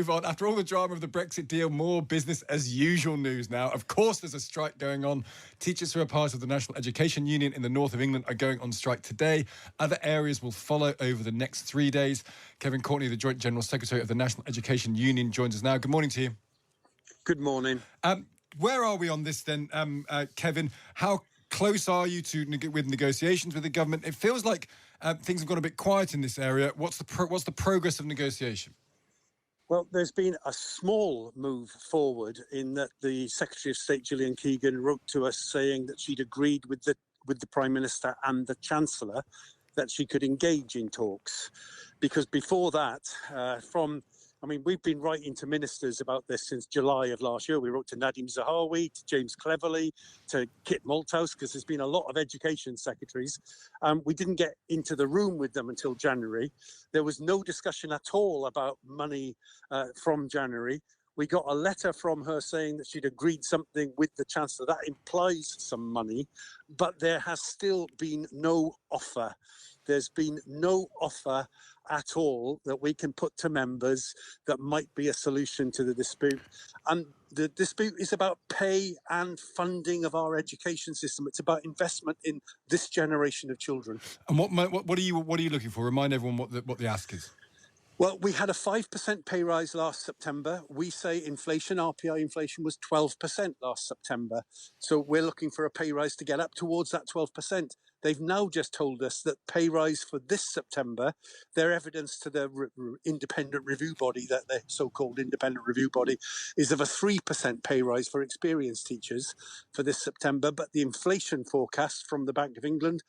move on. After all the drama of the Brexit deal, more business as usual news now. Of course, there's a strike going on. Teachers who are part of the National Education Union in the north of England are going on strike today. Other areas will follow over the next 3 days. Kevin Courtney, the Joint General Secretary of the National Education Union, joins us now. Good morning to you. Good morning. Where are we on this then, Kevin? How close are you to with negotiations with the government? It feels like things have gone a bit quiet in this area. What's the progress of negotiation? Well, there's been a small move forward in that the Secretary of State, Gillian Keegan, wrote to us saying that she'd agreed with the Prime Minister and the Chancellor that she could engage in talks. Because before that, we've been writing to ministers about this since July of last year. We wrote to Nadim Zahawi, to James Cleverly, to Kit Malthouse, because there's been a lot of education secretaries. We didn't get into the room with them until January. There was no discussion at all about money from January. We got a letter from her saying that she'd agreed something with the Chancellor. That implies some money, but there has still been no offer. There's been no offer at all that we can put to members that might be a solution to the dispute. And the dispute is about pay and funding of our education system. It's about investment in this generation of children. And what are you looking for? Remind everyone what the ask is. Well, we had a 5% pay rise last September. We say RPI inflation was 12% last September. So we're looking for a pay rise to get up towards that 12%. They've now just told us that pay rise for this September, their evidence to the independent review body, that the so-called independent review body, is of a 3% pay rise for experienced teachers for this September. But the inflation forecast from the Bank of England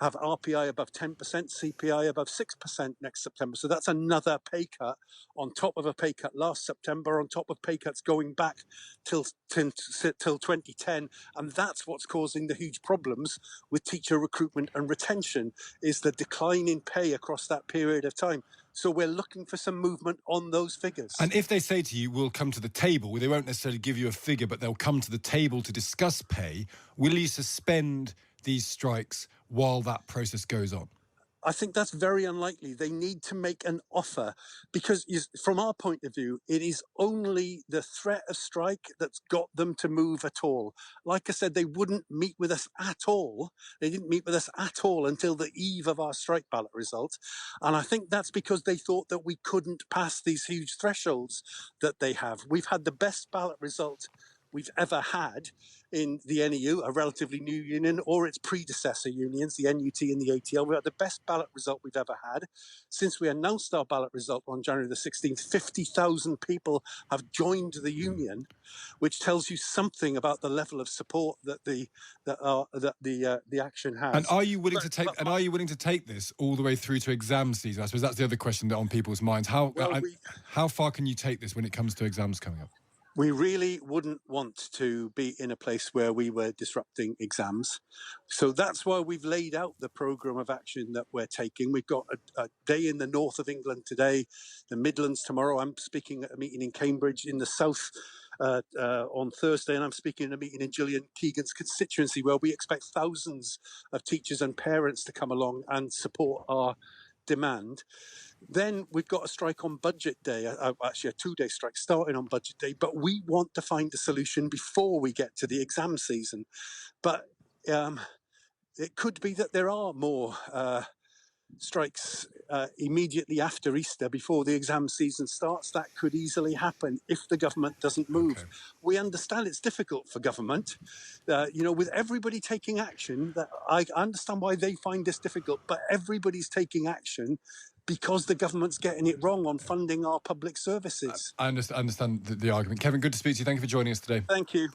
have RPI above 10%, CPI above 6% next September. So that's another pay cut on top of a pay cut last September, on top of pay cuts going back till 2010. And that's what's causing the huge problems with teacher recruitment and retention, is the decline in pay across that period of time. So we're looking for some movement on those figures. And if they say to you, we'll come to the table, they won't necessarily give you a figure, but they'll come to the table to discuss pay, will you suspend these strikes while that process goes on? I think that's very unlikely. They need to make an offer because from our point of view, it is only the threat of strike that's got them to move at all. Like I said, they wouldn't meet with us at all. They didn't meet with us at all until the eve of our strike ballot result. And I think that's because they thought that we couldn't pass these huge thresholds that they have. We've had the best ballot result we've ever had in the NEU, a relatively new union, or its predecessor unions, the NUT and the ATL. We had the best ballot result we've ever had. Since we announced our ballot result on January the 16th, 50,000 people have joined the union, which tells you something about the level of support that the action has. And are you willing to take this all the way through to exam season? I suppose that's the other question that on people's minds. How far can you take this when it comes to exams coming up? We really wouldn't want to be in a place where we were disrupting exams. So that's why we've laid out the programme of action that we're taking. We've got a day in the north of England today, the Midlands tomorrow. I'm speaking at a meeting in Cambridge, in the south on Thursday, and I'm speaking at a meeting in Gillian Keegan's constituency, where we expect thousands of teachers and parents to come along and support our demand. Then we've got a strike on budget day, actually a 2-day strike starting on budget day, but we want to find a solution before we get to the exam season. But it could be that there are more strikes immediately after Easter, before the exam season starts. That could easily happen if the government doesn't move. Okay. We understand it's difficult for government, with everybody taking action. That I understand why they find this difficult, but everybody's taking action because the government's getting it wrong on funding our public services. I understand the argument. Kevin, good to speak to you. Thank you for joining us today. Thank you.